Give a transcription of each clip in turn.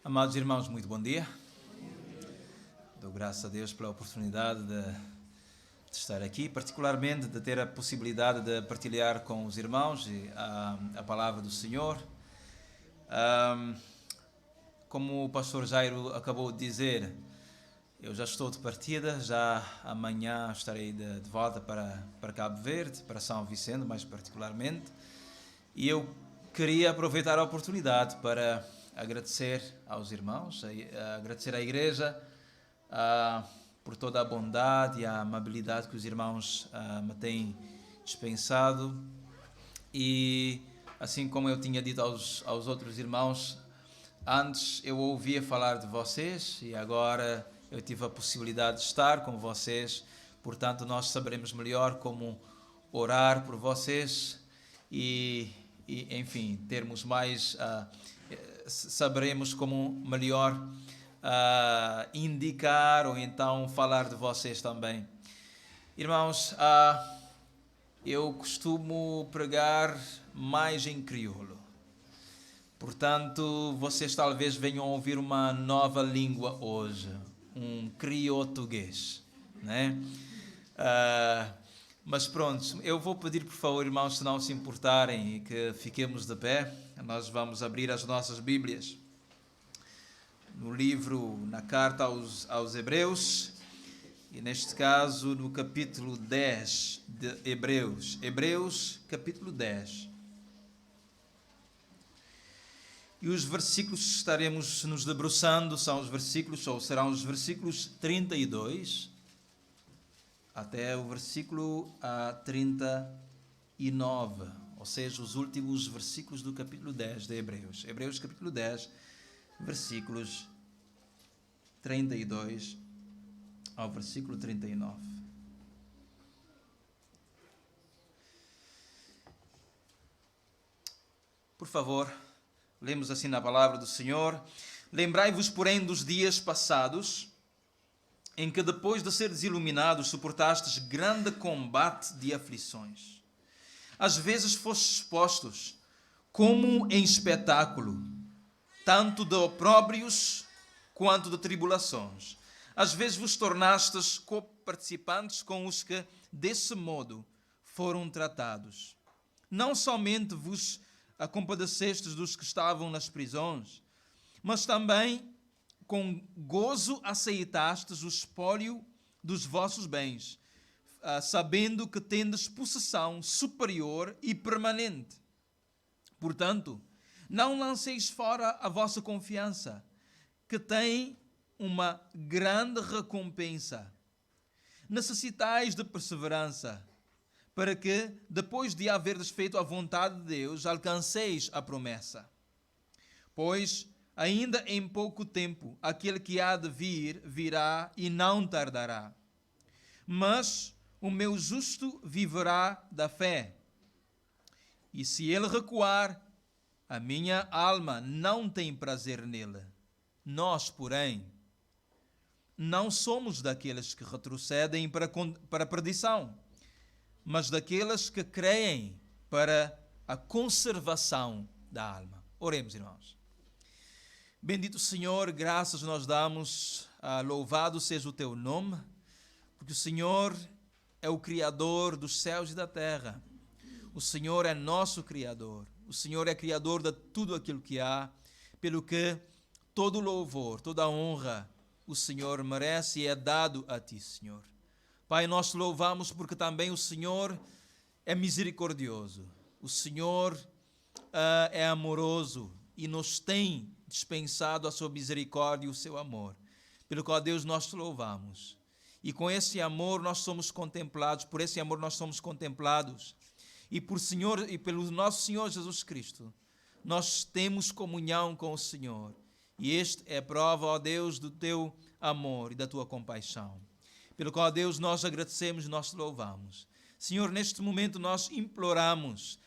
Amados irmãos, muito bom dia. Dou graças a Deus pela oportunidade de estar aqui, particularmente de ter a possibilidade de partilhar com os irmãos a palavra do Senhor. Como o pastor Jairo acabou de dizer, eu já estou de partida, já amanhã estarei de volta para Cabo Verde, para São Vicente mais particularmente, e eu queria aproveitar a oportunidade para agradecer aos irmãos, agradecer à igreja por toda a bondade e a amabilidade que os irmãos me têm dispensado. E assim como eu tinha dito aos outros irmãos, antes eu ouvia falar de vocês e agora eu tive a possibilidade de estar com vocês, portanto nós saberemos melhor como orar por vocês e enfim, termos mais... saberemos como melhor indicar ou então falar de vocês também. Irmãos, eu costumo pregar mais em crioulo. Portanto, vocês talvez venham a ouvir uma nova língua hoje, um crioutuguês, né? Mas pronto, eu vou pedir por favor, irmãos, se não se importarem e que fiquemos de pé, nós vamos abrir as nossas Bíblias no livro, na carta aos Hebreus, e neste caso no capítulo 10 de Hebreus capítulo 10. E os versículos que estaremos nos debruçando serão os versículos 32 até o versículo 39, ou seja, os últimos versículos do capítulo 10 de Hebreus. Hebreus capítulo 10, versículos 32 ao versículo 39. Por favor, lemos assim na palavra do Senhor: Lembrai-vos, porém, dos dias passados, em que depois de seres iluminados suportastes grande combate de aflições. Às vezes fostes expostos, como em espetáculo, tanto de opróbrios quanto de tribulações. Às vezes vos tornastes coparticipantes com os que desse modo foram tratados. Não somente vos compadecestes dos que estavam nas prisões, mas também com gozo aceitastes o espólio dos vossos bens, sabendo que tendes possessão superior e permanente. Portanto, não lanceis fora a vossa confiança, que tem uma grande recompensa. Necessitais de perseverança, para que, depois de haverdes feito a vontade de Deus, alcanceis a promessa. Pois, ainda em pouco tempo, aquele que há de vir, virá e não tardará. Mas o meu justo viverá da fé. E se ele recuar, a minha alma não tem prazer nele. Nós, porém, não somos daqueles que retrocedem para a perdição, mas daqueles que creem para a conservação da alma. Oremos, irmãos. Bendito Senhor, graças nós damos, louvado seja o teu nome, porque o Senhor é o Criador dos céus e da terra. O Senhor é nosso Criador. O Senhor é Criador de tudo aquilo que há, pelo que todo louvor, toda honra o Senhor merece e é dado a ti, Senhor. Pai, nós te louvamos porque também o Senhor é misericordioso. O Senhor é amoroso e nos tem dispensado a sua misericórdia e o seu amor. Pelo qual, Deus, nós te louvamos. E com esse amor nós somos contemplados, por esse amor nós somos contemplados. E pelo nosso Senhor Jesus Cristo, nós temos comunhão com o Senhor. E este é prova, ó Deus, do teu amor e da tua compaixão. Pelo qual, Deus, nós agradecemos e nós te louvamos. Senhor, neste momento nós imploramos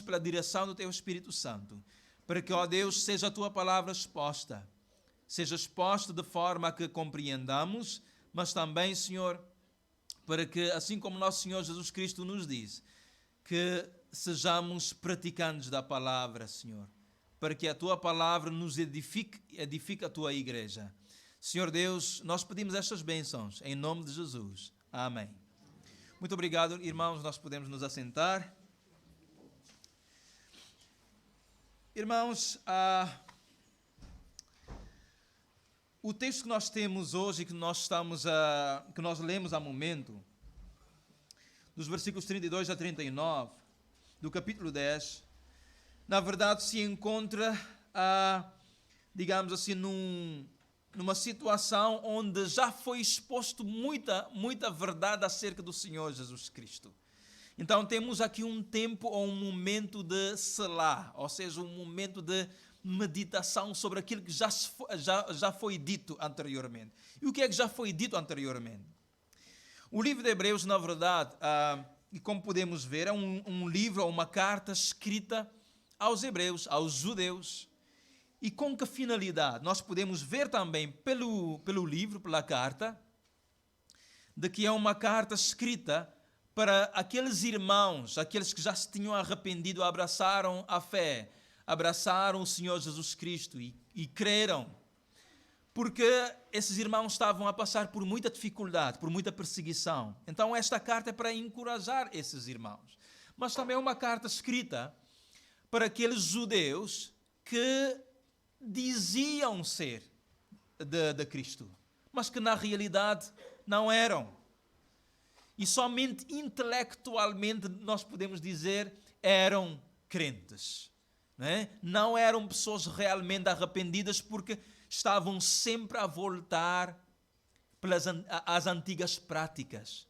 pela direção do teu Espírito Santo, para que, ó Deus, seja a tua palavra exposta. Seja exposta de forma a que compreendamos, mas também, Senhor, para que, assim como nosso Senhor Jesus Cristo nos diz, que sejamos praticantes da palavra, Senhor, para que a tua palavra nos edifique a tua igreja. Senhor Deus, nós pedimos estas bênçãos em nome de Jesus. Amém. Muito obrigado, irmãos, nós podemos nos assentar. Irmãos, o texto que nós temos hoje, que nós lemos há momento, dos versículos 32 a 39, do capítulo 10, na verdade se encontra, digamos assim, numa situação onde já foi exposto muita verdade acerca do Senhor Jesus Cristo. Então temos aqui um tempo ou um momento de selá, ou seja, um momento de meditação sobre aquilo que já foi dito anteriormente. E o que é que já foi dito anteriormente? O livro de Hebreus, na verdade, e como podemos ver, é um livro ou uma carta escrita aos hebreus, aos judeus. E com que finalidade? Nós podemos ver também pelo livro, pela carta, de que é uma carta escrita para aqueles irmãos, aqueles que já se tinham arrependido, abraçaram a fé, abraçaram o Senhor Jesus Cristo e creram. Porque esses irmãos estavam a passar por muita dificuldade, por muita perseguição. Então esta carta é para encorajar esses irmãos. Mas também é uma carta escrita para aqueles judeus que diziam ser de Cristo, mas que na realidade não eram. E somente intelectualmente nós podemos dizer eram crentes. Não eram pessoas realmente arrependidas, porque estavam sempre a voltar às antigas práticas.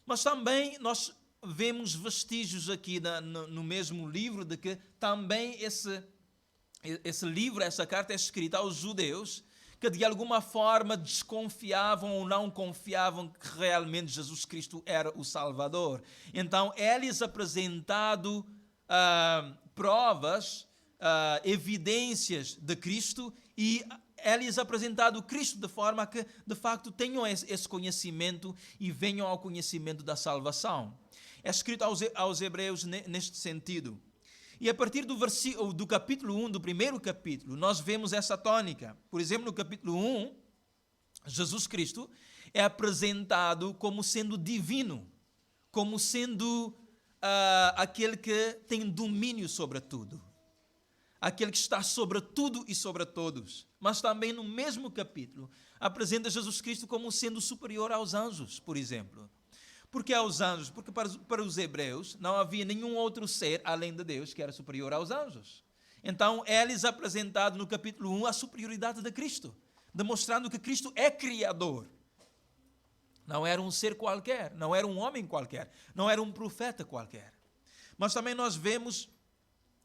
Mas também nós vemos vestígios aqui no mesmo livro de que também esse livro, essa carta é escrita aos judeus que de alguma forma desconfiavam ou não confiavam que realmente Jesus Cristo era o Salvador. Então, é-lhes apresentado provas, evidências de Cristo, e é-lhes apresentado Cristo de forma que, de facto, tenham esse conhecimento e venham ao conhecimento da salvação. É escrito aos hebreus neste sentido. E a partir do capítulo 1, do primeiro capítulo, nós vemos essa tônica. Por exemplo, no capítulo 1, Jesus Cristo é apresentado como sendo divino, como sendo aquele que tem domínio sobre tudo, aquele que está sobre tudo e sobre todos. Mas também no mesmo capítulo apresenta Jesus Cristo como sendo superior aos anjos, por exemplo. Por que aos anjos? Porque para os hebreus não havia nenhum outro ser além de Deus que era superior aos anjos. Então é-lhes apresentado no capítulo 1 a superioridade de Cristo, demonstrando que Cristo é Criador. Não era um ser qualquer, não era um homem qualquer, não era um profeta qualquer. Mas também nós vemos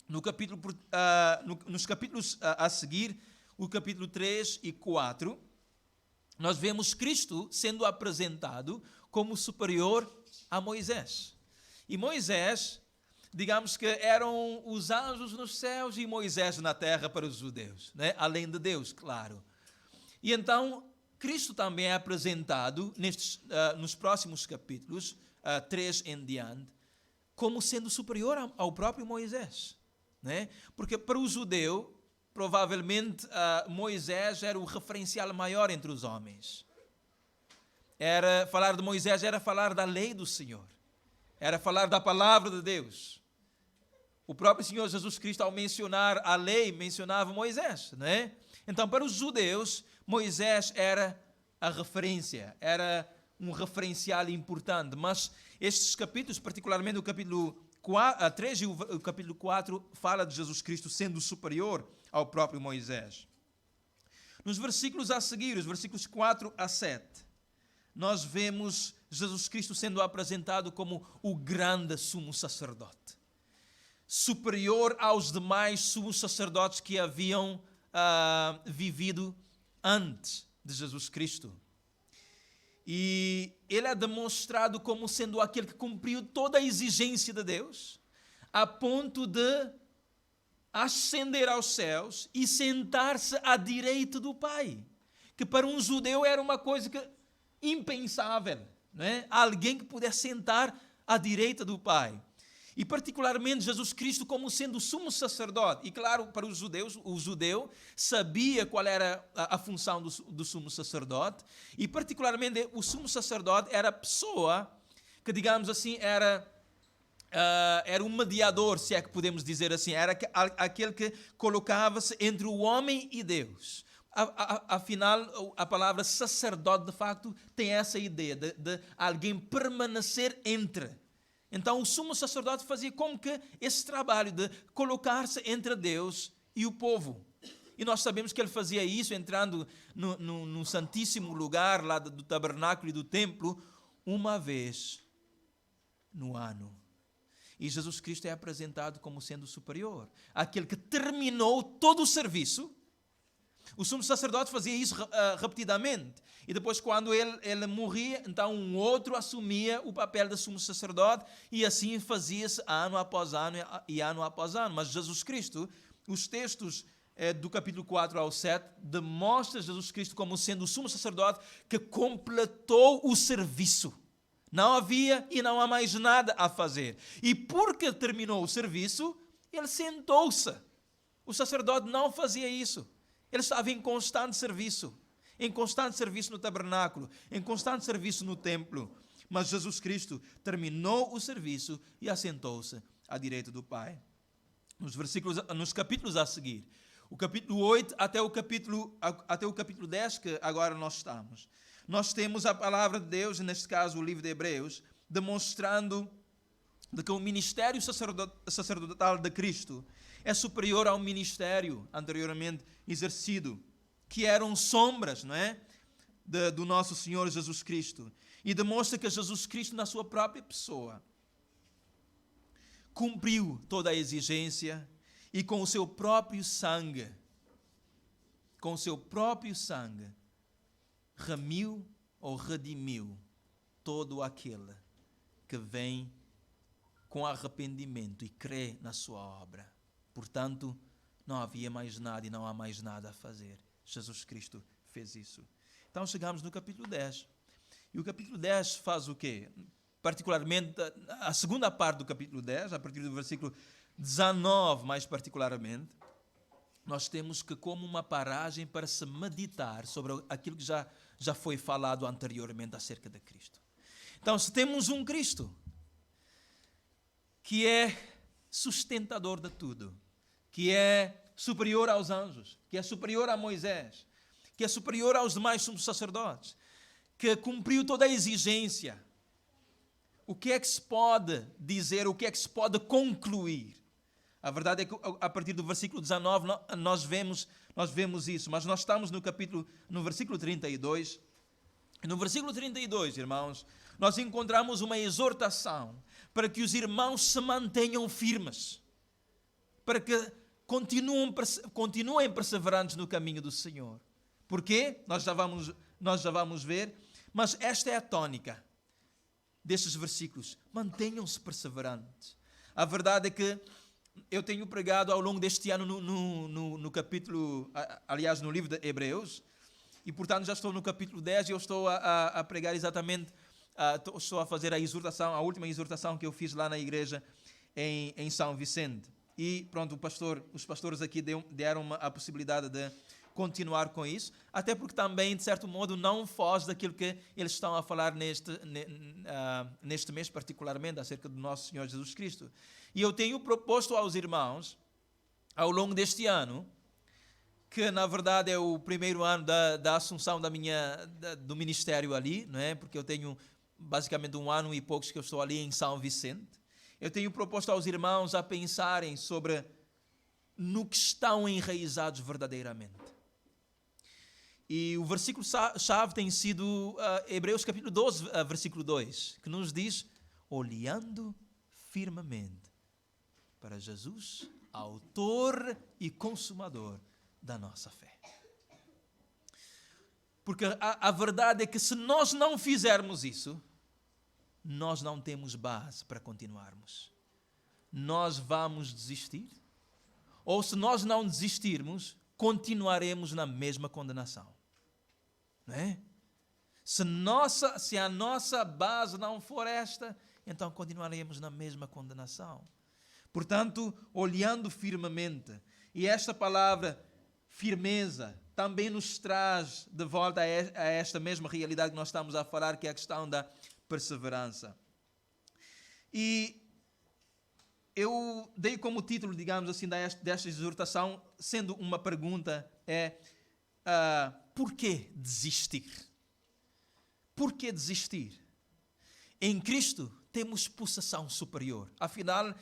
nos capítulos a seguir, o capítulo 3 e 4, nós vemos Cristo sendo apresentado como superior a Moisés. E Moisés, digamos que eram os anjos nos céus e Moisés na terra para os judeus, além de Deus, claro. E então, Cristo também é apresentado nos próximos capítulos, 3 em diante, como sendo superior ao próprio Moisés. Porque para o judeu, provavelmente Moisés era o referencial maior entre os homens. Falar de Moisés era falar da lei do Senhor, era falar da palavra de Deus. O próprio Senhor Jesus Cristo, ao mencionar a lei, mencionava Moisés. Então, para os judeus, Moisés era a referência, era um referencial importante. Mas estes capítulos, particularmente o capítulo 3 e o capítulo 4, fala de Jesus Cristo sendo superior ao próprio Moisés. Nos versículos a seguir, os versículos 4 a 7, nós vemos Jesus Cristo sendo apresentado como o grande sumo sacerdote, superior aos demais sumos sacerdotes que haviam vivido antes de Jesus Cristo. E ele é demonstrado como sendo aquele que cumpriu toda a exigência de Deus, a ponto de ascender aos céus e sentar-se à direita do Pai, que para um judeu era uma coisa impensável, Alguém que pudesse sentar à direita do Pai. E particularmente Jesus Cristo como sendo o sumo sacerdote. E claro, para os judeus, o judeu sabia qual era a função do sumo sacerdote. E particularmente o sumo sacerdote era a pessoa que, digamos assim, era um mediador, se é que podemos dizer assim. Era aquele que colocava-se entre o homem e Deus. Afinal, a palavra sacerdote, de facto, tem essa ideia de alguém permanecer entre. Então, o sumo sacerdote fazia como que esse trabalho de colocar-se entre Deus e o povo. E nós sabemos que ele fazia isso entrando no santíssimo lugar lá do tabernáculo e do templo uma vez no ano. E Jesus Cristo é apresentado como sendo superior, aquele que terminou todo o serviço. O sumo sacerdote fazia isso repetidamente. E depois, quando ele morria, então um outro assumia o papel de sumo sacerdote, e assim fazia-se ano após ano e ano após ano. Mas Jesus Cristo, os textos do capítulo 4 ao 7, demonstram Jesus Cristo como sendo o sumo sacerdote que completou o serviço. Não havia e não há mais nada a fazer. E porque terminou o serviço, ele sentou-se. O sacerdote não fazia isso. Ele estava em constante serviço no tabernáculo, em constante serviço no templo. Mas Jesus Cristo terminou o serviço e assentou-se à direita do Pai. Nos capítulos a seguir, o capítulo 8 até o capítulo 10, que agora nós estamos, nós temos a palavra de Deus, neste caso o livro de Hebreus, demonstrando de que o ministério sacerdotal de Cristo é superior ao ministério anteriormente exercido, que eram sombras, não é? Do nosso Senhor Jesus Cristo. E demonstra que Jesus Cristo, na sua própria pessoa, cumpriu toda a exigência e com o seu próprio sangue, remiu ou redimiu todo aquele que vem com arrependimento e crê na sua obra. Portanto, não havia mais nada e não há mais nada a fazer. Jesus Cristo fez isso. Então chegamos no capítulo 10. E o capítulo 10 faz o quê? Particularmente, a segunda parte do capítulo 10, a partir do versículo 19 mais particularmente, nós temos que como uma paragem para se meditar sobre aquilo que já foi falado anteriormente acerca de Cristo. Então, se temos um Cristo que é sustentador de tudo, que é superior aos anjos, que é superior a Moisés, que é superior aos demais sumos sacerdotes, que cumpriu toda a exigência, o que é que se pode dizer, o que é que se pode concluir? A verdade é que a partir do versículo 19 nós vemos isso, mas nós estamos no versículo 32. E no versículo 32, irmãos, nós encontramos uma exortação para que os irmãos se mantenham firmes, para que continuem perseverantes no caminho do Senhor. Porquê? Nós já vamos ver, mas esta é a tônica destes versículos. Mantenham-se perseverantes. A verdade é que eu tenho pregado ao longo deste ano no capítulo, aliás, no livro de Hebreus, e portanto já estou no capítulo 10 e eu estou a pregar exatamente, estou a fazer a última exortação que eu fiz lá na igreja em São Vicente. E pronto, os pastores aqui deram-me a possibilidade de continuar com isso, até porque também, de certo modo, não foge daquilo que eles estão a falar neste mês particularmente, acerca do nosso Senhor Jesus Cristo. E eu tenho proposto aos irmãos, ao longo deste ano, que na verdade é o primeiro ano da assunção do ministério ali, não é? Porque eu tenho basicamente 1 ano e poucos que eu estou ali em São Vicente. Eu tenho proposto aos irmãos a pensarem sobre no que estão enraizados verdadeiramente. E o versículo-chave tem sido Hebreus capítulo 12, versículo 2, que nos diz: olhando firmemente para Jesus, autor e consumador da nossa fé. Porque a verdade é que se nós não fizermos isso, nós não temos base para continuarmos. Nós vamos desistir, ou se nós não desistirmos, continuaremos na mesma condenação. Não é? Se a nossa base não for esta, então continuaremos na mesma condenação. Portanto, olhando firmemente, e esta palavra firmeza também nos traz de volta a esta mesma realidade que nós estamos a falar, que é a questão da perseverança. E eu dei como título, digamos assim, desta exortação, sendo uma pergunta, por que desistir? Por que desistir? Em Cristo temos possessão superior. Afinal,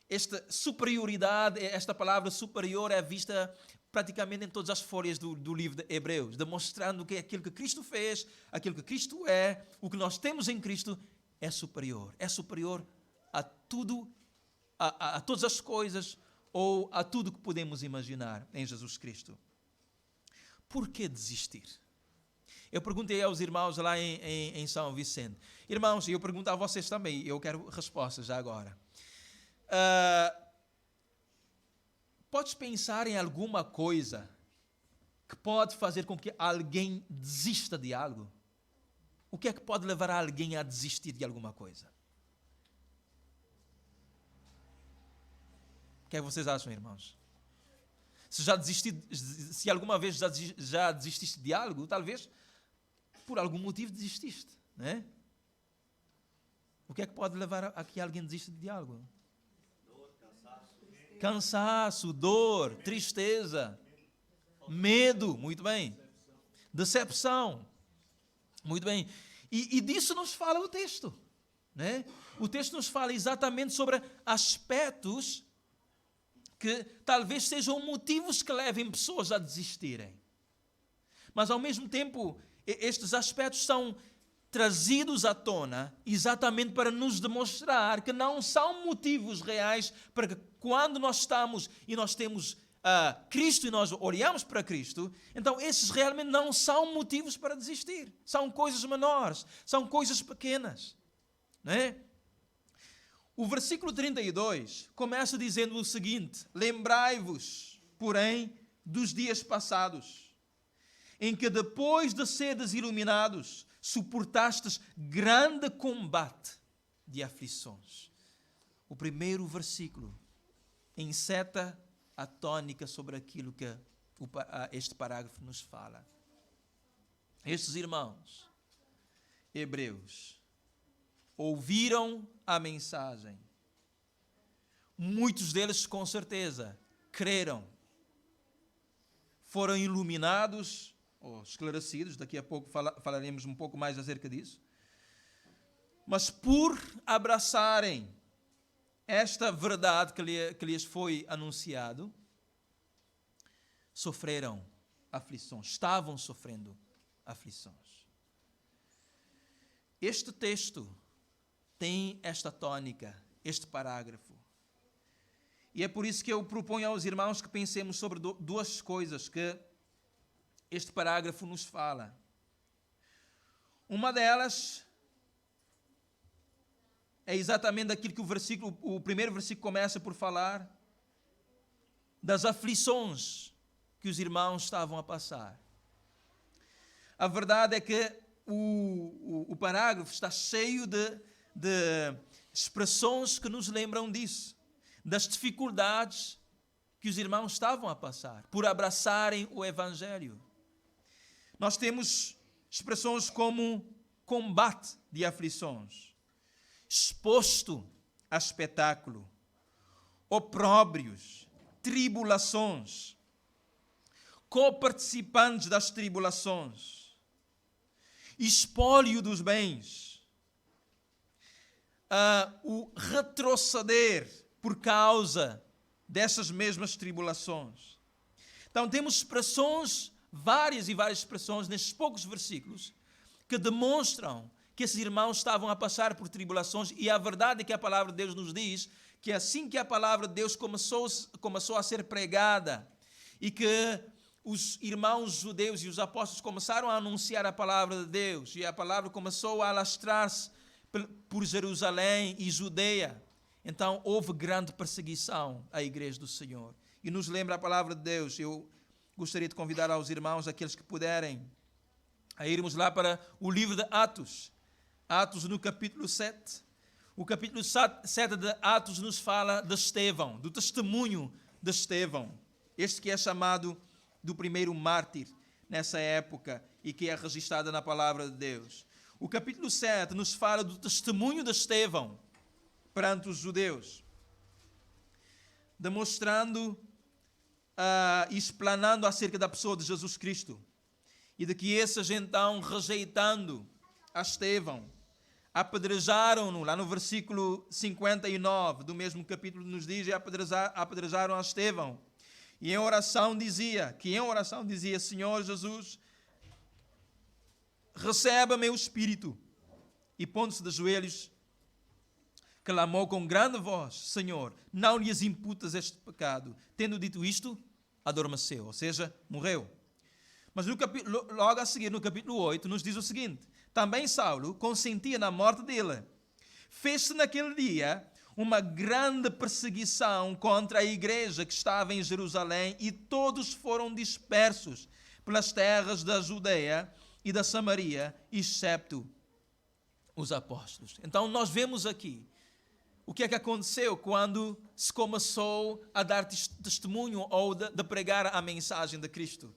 esta superioridade, esta palavra superior é vista praticamente em todas as folhas do livro de Hebreus, demonstrando que aquilo que Cristo fez, aquilo que Cristo é, o que nós temos em Cristo é superior. É superior a tudo, a todas as coisas ou a tudo que podemos imaginar em Jesus Cristo. Por que desistir? Eu perguntei aos irmãos lá em São Vicente. Irmãos, eu pergunto a vocês também, eu quero respostas já agora. Podes pensar em alguma coisa que pode fazer com que alguém desista de algo? O que é que pode levar alguém a desistir de alguma coisa? O que é que vocês acham, irmãos? Se alguma vez já desististe de algo, talvez por algum motivo desististe, né? O que é que pode levar a que alguém desista de algo? Cansaço, dor, tristeza, medo, muito bem. Decepção, muito bem. E disso nos fala o texto, né? O texto nos fala exatamente sobre aspectos que talvez sejam motivos que levem pessoas a desistirem. Mas, ao mesmo tempo, estes aspectos são trazidos à tona exatamente para nos demonstrar que não são motivos reais para que quando nós estamos e nós temos Cristo e nós olhamos para Cristo, então esses realmente não são motivos para desistir. São coisas menores, são coisas pequenas, não é? O versículo 32 começa dizendo o seguinte: lembrai-vos, porém, dos dias passados, em que depois de seres iluminados, suportastes grande combate de aflições. O primeiro versículo enceta a tônica sobre aquilo que este parágrafo nos fala. Estes irmãos hebreus ouviram a mensagem. Muitos deles, com certeza, creram. Foram iluminados ou esclarecidos. Daqui a pouco falaremos um pouco mais acerca disso. Mas por abraçarem esta verdade que lhes foi anunciado, sofreram aflições. Estavam sofrendo aflições. Este texto tem esta tônica, este parágrafo. E é por isso que eu proponho aos irmãos que pensemos sobre duas coisas que este parágrafo nos fala. Uma delas é exatamente aquilo que o primeiro versículo começa por falar, das aflições que os irmãos estavam a passar. A verdade é que o parágrafo está cheio de expressões que nos lembram disso, das dificuldades que os irmãos estavam a passar por abraçarem o Evangelho. Nós temos expressões como combate de aflições, exposto a espetáculo, opróbrios, tribulações, coparticipantes das tribulações, espólio dos bens, o retroceder por causa dessas mesmas tribulações. Então temos expressões, várias e várias expressões nestes poucos versículos que demonstram que esses irmãos estavam a passar por tribulações, e a verdade é que a palavra de Deus nos diz que assim que a palavra de Deus começou a ser pregada e que os irmãos judeus e os apóstolos começaram a anunciar a palavra de Deus e a palavra começou a alastrar-se por Jerusalém e Judeia, então houve grande perseguição à igreja do Senhor. E nos lembra a palavra de Deus. Eu gostaria de convidar aos irmãos, aqueles que puderem, a irmos lá para o livro de Atos. Atos no capítulo 7. O capítulo 7 de Atos nos fala de Estevão, do testemunho de Estevão. Este que é chamado do primeiro mártir nessa época e que é registrado na palavra de Deus. O capítulo 7 nos fala do testemunho de Estevão perante os judeus, demonstrando e explanando acerca da pessoa de Jesus Cristo e de que esses então, rejeitando a Estevão, apedrejaram-no. Lá no versículo 59 do mesmo capítulo nos diz: apedrejaram a Estevão. E em oração dizia, Senhor Jesus, receba meu espírito. E pondo-se de joelhos, clamou com grande voz: Senhor, não lhes imputas este pecado. Tendo dito isto, adormeceu, ou seja, morreu. Mas logo a seguir, no capítulo 8, nos diz o seguinte: também Saulo consentia na morte dele. Fez-se naquele dia uma grande perseguição contra a igreja que estava em Jerusalém, e todos foram dispersos pelas terras da Judeia e da Samaria, excepto os apóstolos. Então nós vemos aqui o que é que aconteceu quando se começou a dar testemunho ou de pregar a mensagem de Cristo.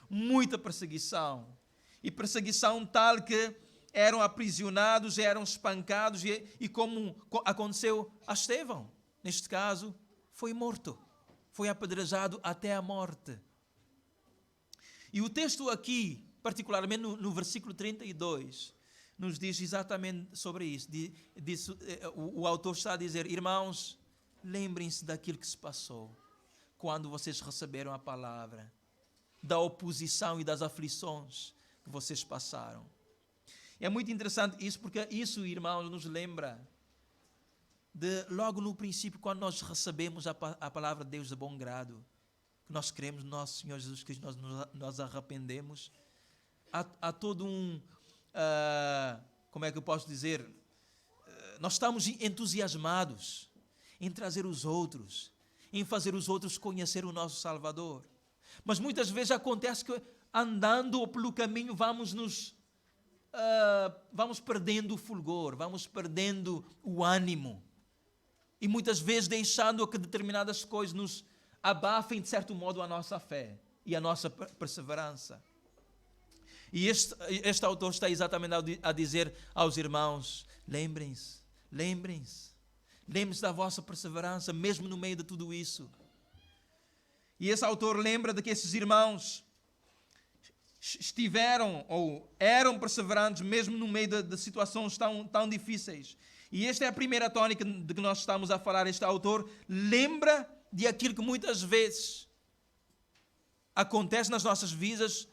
Muita perseguição, e perseguição tal que eram aprisionados, eram espancados, e como aconteceu a Estevão, neste caso, foi morto, foi apedrejado até a morte. E o texto aqui, particularmente no versículo 32, nos diz exatamente sobre isso. O autor está a dizer: irmãos, lembrem-se daquilo que se passou quando vocês receberam a palavra, da oposição e das aflições que vocês passaram. É muito interessante isso, porque isso, irmãos, nos lembra de logo no princípio, quando nós recebemos a palavra de Deus de bom grado, que nós cremos no nosso Senhor Jesus Cristo, nós arrependemos. Há todo como é que eu posso dizer? Nós estamos entusiasmados em trazer os outros, em fazer os outros conhecer o nosso Salvador. Mas muitas vezes acontece que, andando pelo caminho, vamos perdendo o fulgor, vamos perdendo o ânimo, e muitas vezes deixando que determinadas coisas nos abafem de certo modo a nossa fé e a nossa perseverança. E este autor está exatamente a dizer aos irmãos: lembrem-se da vossa perseverança, mesmo no meio de tudo isso. E esse autor lembra de que esses irmãos estiveram ou eram perseverantes mesmo no meio de situações tão difíceis. E esta é a primeira tônica de que nós estamos a falar. Este autor lembra de aquilo que muitas vezes acontece nas nossas vidas,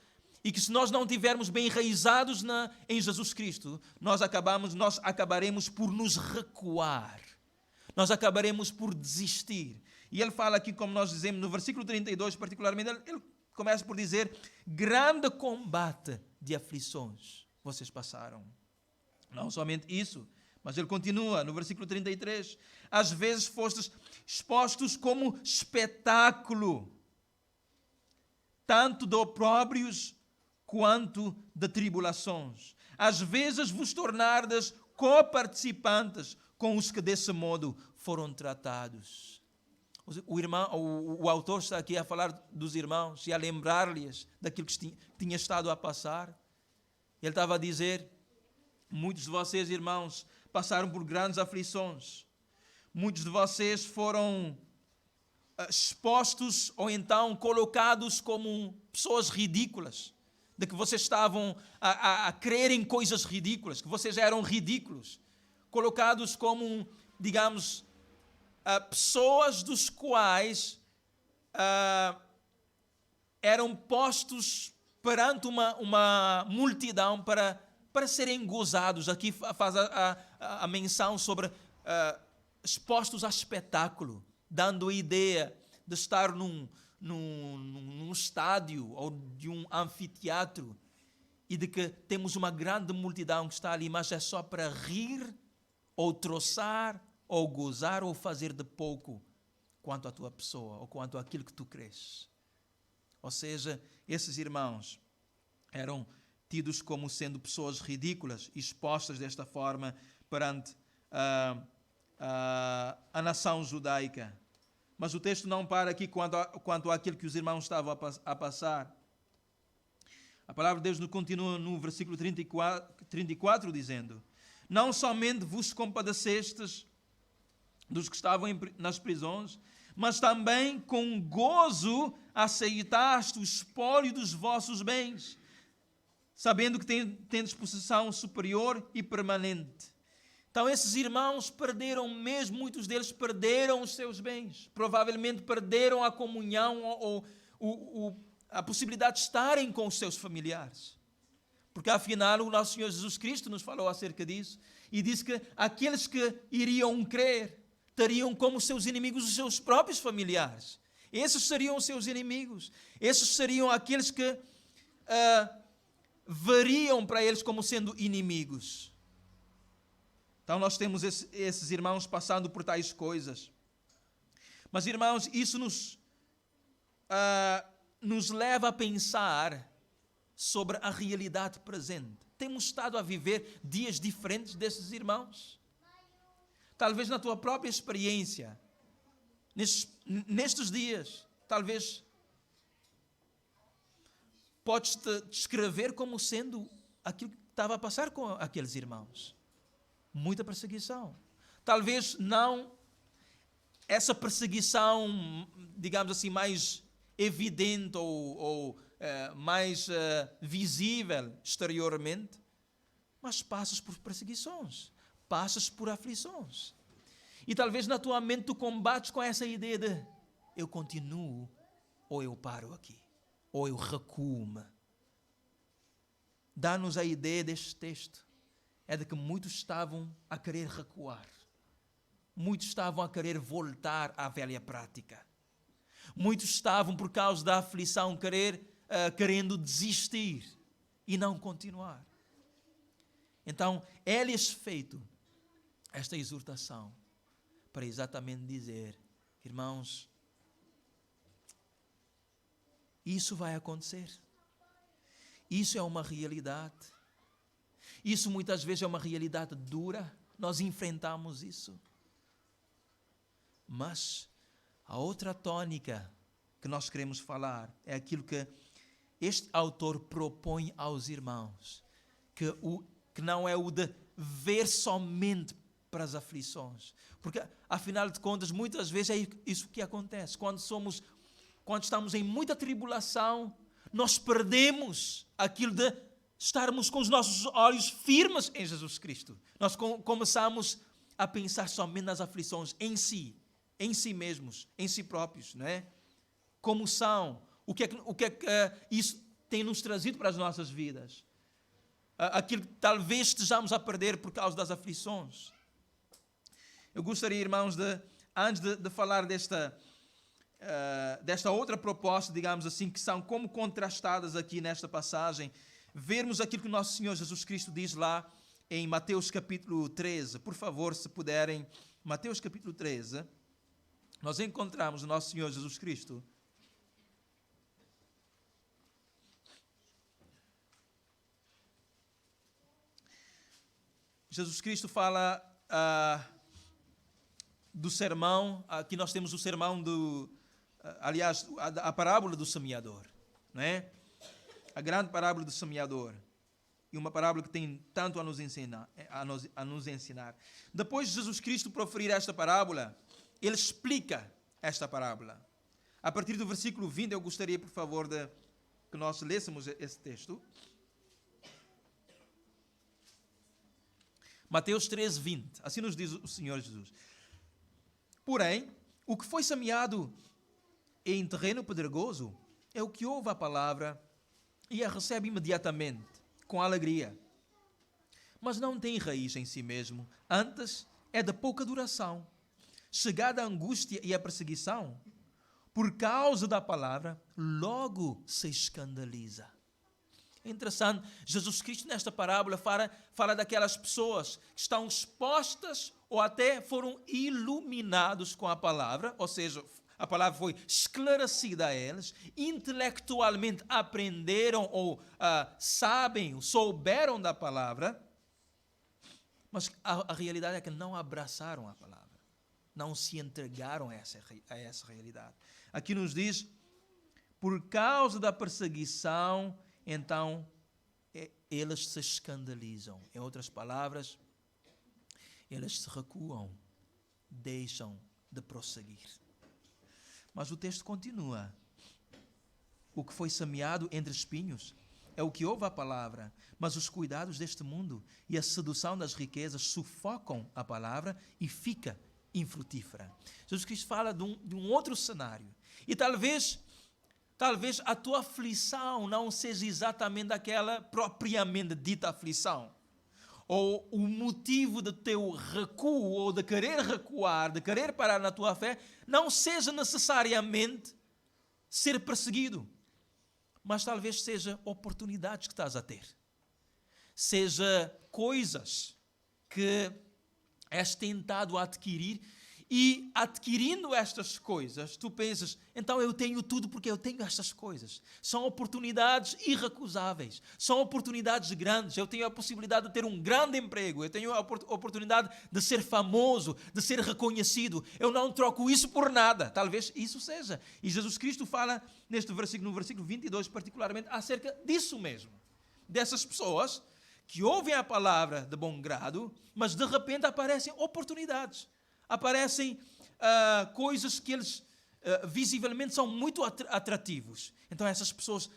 e que, se nós não estivermos bem enraizados em Jesus Cristo, nós acabaremos por nos recuar, nós acabaremos por desistir. E ele fala aqui, como nós dizemos no versículo 32 particularmente, ele começa por dizer: grande combate de aflições vocês passaram. Não somente isso, mas ele continua no versículo 33: às vezes fostes expostos como espetáculo, tanto de opróbrios quanto de tribulações. Às vezes vos tornardes coparticipantes com os que desse modo foram tratados. O autor está aqui a falar dos irmãos e a lembrar-lhes daquilo que tinha estado a passar. Ele estava a dizer: muitos de vocês, irmãos, passaram por grandes aflições. Muitos de vocês foram expostos ou então colocados como pessoas ridículas, de que vocês estavam a crer em coisas ridículas, que vocês eram ridículos, colocados como, digamos, pessoas dos quais eram postos perante uma multidão para serem gozados. Aqui faz a menção sobre expostos a espetáculo, dando a ideia de estar num estádio ou de um anfiteatro, e de que temos uma grande multidão que está ali, mas é só para rir, ou troçar, ou gozar, ou fazer de pouco quanto à tua pessoa, ou quanto àquilo que tu crês. Ou seja, esses irmãos eram tidos como sendo pessoas ridículas, expostas desta forma perante a nação judaica. Mas o texto não para aqui quanto àquilo que os irmãos estavam a passar. A palavra de Deus continua no versículo 34 dizendo: não somente vos compadecestes dos que estavam nas prisões, mas também com gozo aceitaste o espólio dos vossos bens, sabendo que tendes possessão superior e permanente. Então esses irmãos perderam mesmo, muitos deles perderam os seus bens, provavelmente perderam a comunhão ou a possibilidade de estarem com os seus familiares. Porque afinal o nosso Senhor Jesus Cristo nos falou acerca disso e disse que aqueles que iriam crer teriam como seus inimigos os seus próprios familiares. Esses seriam os seus inimigos. Esses seriam aqueles que veriam para eles como sendo inimigos. Então nós temos esses irmãos passando por tais coisas. Mas irmãos, isso nos leva a pensar sobre a realidade presente. Temos estado a viver dias diferentes desses irmãos. Talvez na tua própria experiência, nestes dias, talvez podes-te descrever como sendo aquilo que estava a passar com aqueles irmãos. Muita perseguição. Talvez não essa perseguição, digamos assim, mais evidente ou mais visível exteriormente, mas passas por perseguições, passas por aflições. E talvez na tua mente tu combates com essa ideia de eu continuo ou eu paro aqui, ou eu recuo-me. Dá-nos a ideia deste texto, é de que muitos estavam a querer recuar, muitos estavam a querer voltar à velha prática. Muitos estavam, por causa da aflição, querendo desistir e não continuar. Então, é-lhes feito esta exortação para exatamente dizer: irmãos, isso vai acontecer. Isso é uma realidade. Isso muitas vezes é uma realidade dura. Nós enfrentamos isso. Mas a outra tônica que nós queremos falar é aquilo que este autor propõe aos irmãos, que não é o de ver somente para as aflições, porque afinal de contas muitas vezes é isso que acontece. Quando estamos em muita tribulação, nós perdemos aquilo de estarmos com os nossos olhos firmes em Jesus Cristo. Nós começamos a pensar somente nas aflições em si mesmos, em si próprios, não é? Como são, o que é que isso tem nos trazido para as nossas vidas, aquilo que talvez estejamos a perder por causa das aflições. Eu gostaria, irmãos, antes de falar desta outra proposta, digamos assim, que são como contrastadas aqui nesta passagem, vermos aquilo que o nosso Senhor Jesus Cristo diz lá em Mateus capítulo 13. Por favor, se puderem, Mateus capítulo 13, nós encontramos o nosso Senhor Jesus Cristo fala do sermão. Aqui nós temos o sermão a parábola do semeador, não é? A grande parábola do semeador. E uma parábola que tem tanto a nos ensinar. Depois de Jesus Cristo proferir esta parábola, ele explica esta parábola. A partir do versículo 20, eu gostaria, por favor, que nós lêssemos esse texto. Mateus 13, 20. Assim nos diz o Senhor Jesus: porém, o que foi semeado em terreno pedregoso é o que ouve a palavra e a recebe imediatamente, com alegria. Mas não tem raiz em si mesmo, antes é de pouca duração. Chegada a angústia e a perseguição, por causa da palavra, logo se escandaliza. É interessante, Jesus Cristo nesta parábola fala daquelas pessoas que estão expostas ou até foram iluminados com a palavra, ou seja, a palavra foi esclarecida a eles, intelectualmente aprenderam ou souberam da palavra, mas a realidade é que não abraçaram a palavra. não se entregaram a essa realidade. Aqui nos diz, por causa da perseguição, então eles se escandalizam. Em outras palavras, eles se recuam, deixam de prosseguir. Mas o texto continua. O que foi semeado entre espinhos é o que ouve a palavra, mas os cuidados deste mundo e a sedução das riquezas sufocam a palavra e fica infrutífera. Jesus Cristo fala de um outro cenário. E talvez a tua aflição não seja exatamente aquela propriamente dita aflição. Ou o motivo do teu recuo, ou de querer recuar, de querer parar na tua fé, não seja necessariamente ser perseguido. Mas talvez seja oportunidades que estás a ter. Seja coisas que és tentado a adquirir, e adquirindo estas coisas, tu pensas, então eu tenho tudo porque eu tenho estas coisas. São oportunidades irrecusáveis, são oportunidades grandes. Eu tenho a possibilidade de ter um grande emprego, eu tenho a oportunidade de ser famoso, de ser reconhecido. Eu não troco isso por nada. Talvez isso seja. E Jesus Cristo fala neste versículo, no versículo 22 particularmente, acerca disso mesmo. Dessas pessoas que ouvem a palavra de bom grado, mas de repente aparecem oportunidades. Aparecem coisas que eles visivelmente são muito atrativos. Então essas pessoas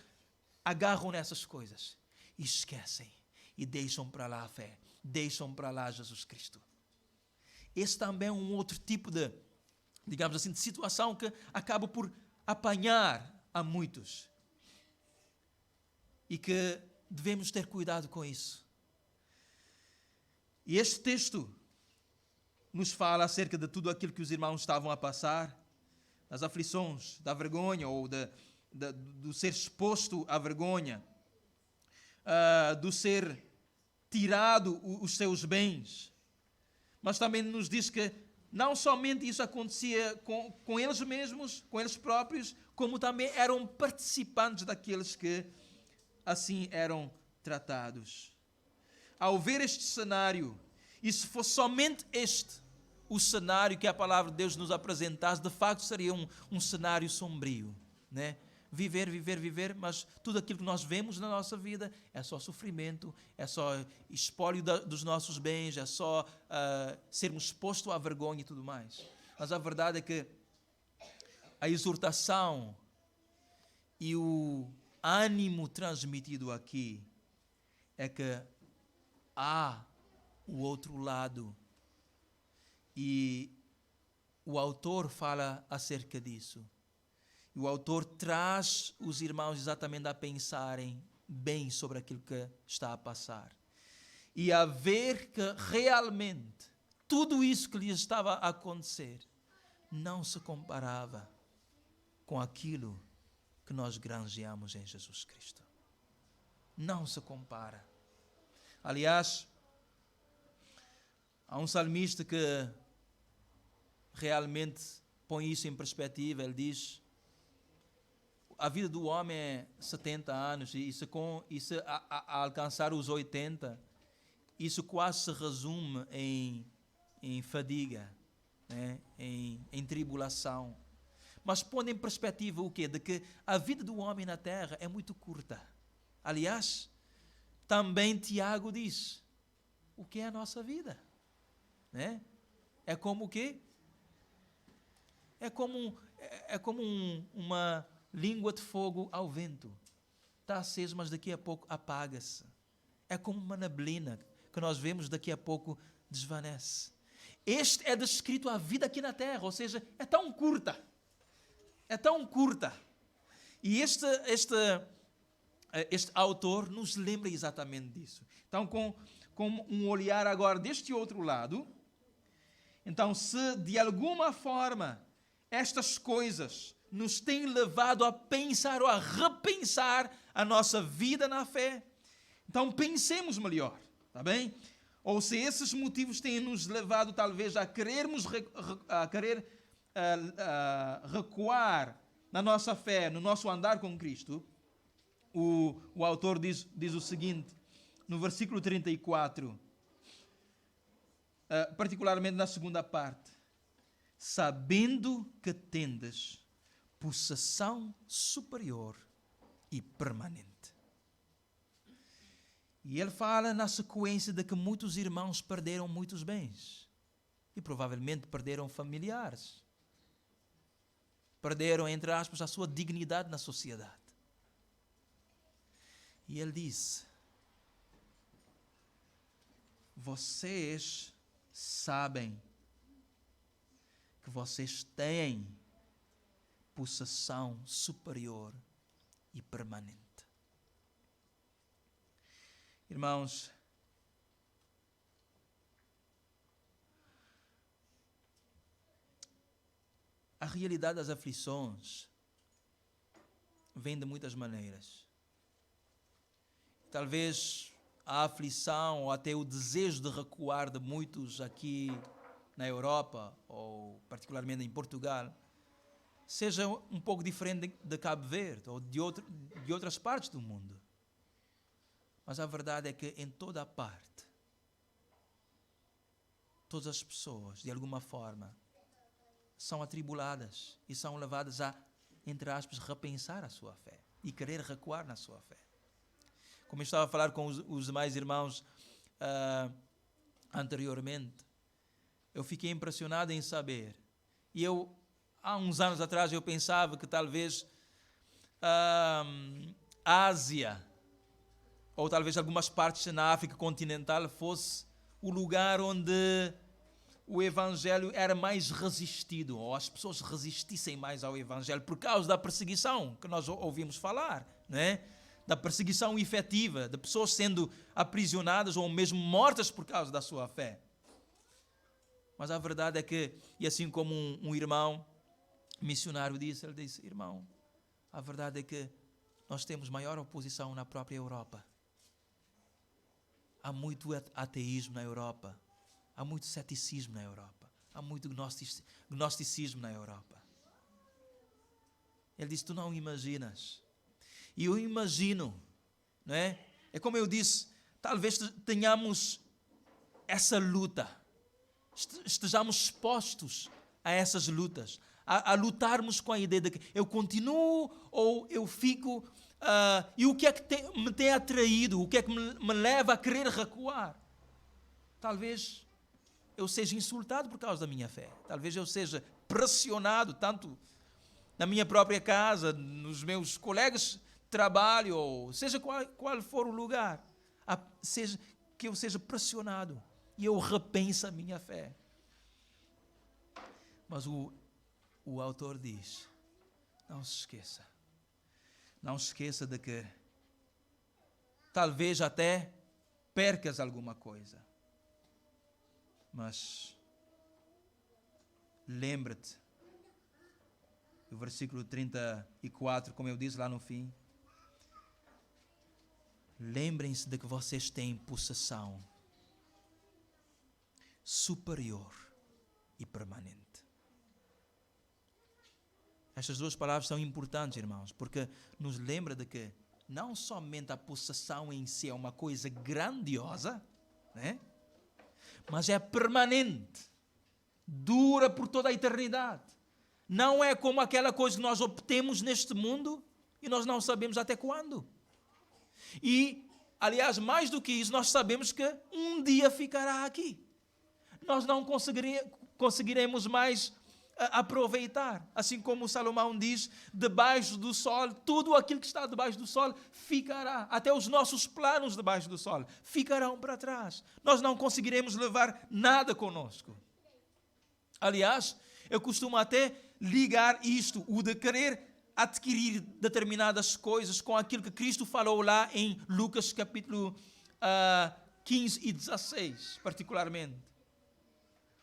agarram nessas coisas e esquecem e deixam para lá a fé, deixam para lá Jesus Cristo. Esse também é um outro tipo de, digamos assim, de situação que acaba por apanhar a muitos e que devemos ter cuidado com isso. E este texto nos fala acerca de tudo aquilo que os irmãos estavam a passar, das aflições, da vergonha, ou do ser exposto à vergonha, do ser tirado os seus bens. Mas também nos diz que não somente isso acontecia com eles mesmos, com eles próprios, como também eram participantes daqueles que assim eram tratados. Ao ver este cenário, e se fosse somente este o cenário que a palavra de Deus nos apresentasse, de facto seria um cenário sombrio, né? Viver, mas tudo aquilo que nós vemos na nossa vida é só sofrimento, é só espólio dos nossos bens, é só sermos expostos à vergonha e tudo mais. Mas a verdade é que a exortação e o ânimo transmitido aqui é que há o outro lado. E o autor fala acerca disso. E o autor traz os irmãos exatamente a pensarem bem sobre aquilo que está a passar. E a ver que realmente tudo isso que lhes estava a acontecer não se comparava com aquilo que nós granjeamos em Jesus Cristo. Não se compara. Aliás, há um salmista que realmente põe isso em perspectiva. Ele diz: a vida do homem é 70 anos, e se a alcançar os 80, isso quase se resume em fadiga, né? em tribulação. Mas põe em perspectiva o quê? De que a vida do homem na terra é muito curta. Aliás, também Tiago diz: o que é a nossa vida? Né? É como o quê? É como uma língua de fogo ao vento. Está aceso, mas daqui a pouco apaga-se. É como uma neblina que nós vemos, daqui a pouco desvanece. Este é descrito a vida aqui na terra, ou seja, é tão curta. É tão curta. E este autor nos lembra exatamente disso. Então, com um olhar agora deste outro lado, então, se de alguma forma estas coisas nos têm levado a pensar ou a repensar a nossa vida na fé, então pensemos melhor, está bem? Ou se esses motivos têm nos levado talvez a querer recuar na nossa fé, no nosso andar com Cristo, o autor diz o seguinte, no versículo 34, particularmente na segunda parte. sabendo que tendes possessão superior e permanente. E ele fala na sequência de que muitos irmãos perderam muitos bens. E provavelmente perderam familiares. Perderam, entre aspas, a sua dignidade na sociedade. E ele disse: vocês sabem que vocês têm possessão superior e permanente. Irmãos, a realidade das aflições vem de muitas maneiras. Talvez a aflição ou até o desejo de recuar de muitos aqui na Europa, ou particularmente em Portugal, seja um pouco diferente de Cabo Verde ou de outras partes do mundo. Mas a verdade é que em toda a parte, todas as pessoas, de alguma forma, são atribuladas e são levadas a, entre aspas, repensar a sua fé e querer recuar na sua fé. Como eu estava a falar com os demais irmãos anteriormente, eu fiquei impressionado em saber. E há uns anos atrás, eu pensava que talvez a Ásia, ou talvez algumas partes na África continental, fosse o lugar onde o Evangelho era mais resistido, ou as pessoas resistissem mais ao Evangelho, por causa da perseguição que nós ouvimos falar, né? Da perseguição efetiva, de pessoas sendo aprisionadas ou mesmo mortas por causa da sua fé. Mas a verdade é que, e assim como um irmão missionário disse, ele disse: irmão, a verdade é que nós temos maior oposição na própria Europa. Há muito ateísmo na Europa. Há muito ceticismo na Europa. Há muito gnosticismo na Europa. Ele disse: tu não imaginas. E eu imagino, não é? É como eu disse, talvez tenhamos essa luta. Estejamos expostos a essas lutas. A lutarmos com a ideia de que eu continuo ou eu fico. E o que é que me tem atraído? O que é que me leva a querer recuar? Talvez eu seja insultado por causa da minha fé. Talvez eu seja pressionado, tanto na minha própria casa, nos meus colegas de trabalho, ou seja qual for o lugar. Que eu seja pressionado e eu repense a minha fé. Mas o autor diz: não se esqueça. Não se esqueça de que talvez até percas alguma coisa. Mas lembra-te, o versículo 34, como eu disse lá no fim, lembrem-se de que vocês têm possessão superior e permanente. Estas duas palavras são importantes, irmãos, porque nos lembra de que não somente a possessão em si é uma coisa grandiosa, né? Mas é permanente, dura por toda a eternidade. Não é como aquela coisa que nós obtemos neste mundo e nós não sabemos até quando. E, aliás, mais do que isso, nós sabemos que um dia ficará aqui. Nós não conseguiremos mais aproveitar. Assim como Salomão diz, debaixo do sol, tudo aquilo que está debaixo do sol ficará. Até os nossos planos debaixo do sol ficarão para trás. Nós não conseguiremos levar nada conosco. Aliás, eu costumo até ligar isto, o de querer adquirir determinadas coisas, com aquilo que Cristo falou lá em Lucas capítulo 15 e 16, particularmente.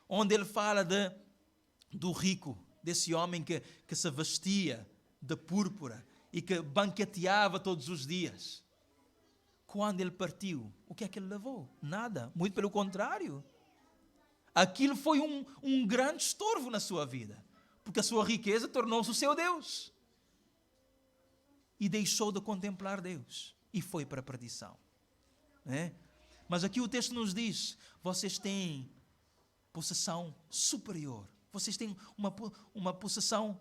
Onde ele fala do rico, desse homem que se vestia de púrpura e que banqueteava todos os dias. Quando ele partiu, o que é que ele levou? Nada, muito pelo contrário. Aquilo foi um grande estorvo na sua vida, porque a sua riqueza tornou-se o seu Deus. E deixou de contemplar Deus e foi para a perdição. Né? Mas aqui o texto nos diz: vocês têm possessão superior Vocês têm uma possessão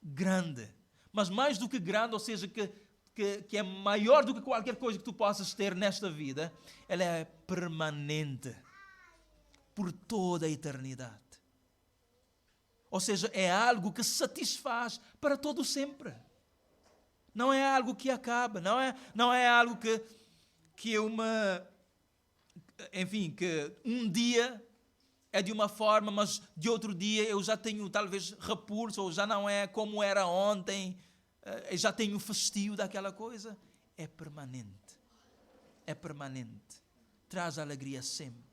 grande. Mas mais do que grande, ou seja, que é maior do que qualquer coisa que tu possas ter nesta vida, ela é permanente. Por toda a eternidade. Ou seja, é algo que satisfaz para todo sempre. Não é algo que acaba, não é algo que um dia é de uma forma, mas de outro dia eu já tenho talvez repulso, ou já não é como era ontem, eu já tenho fastio daquela coisa. É permanente. É permanente. Traz alegria sempre.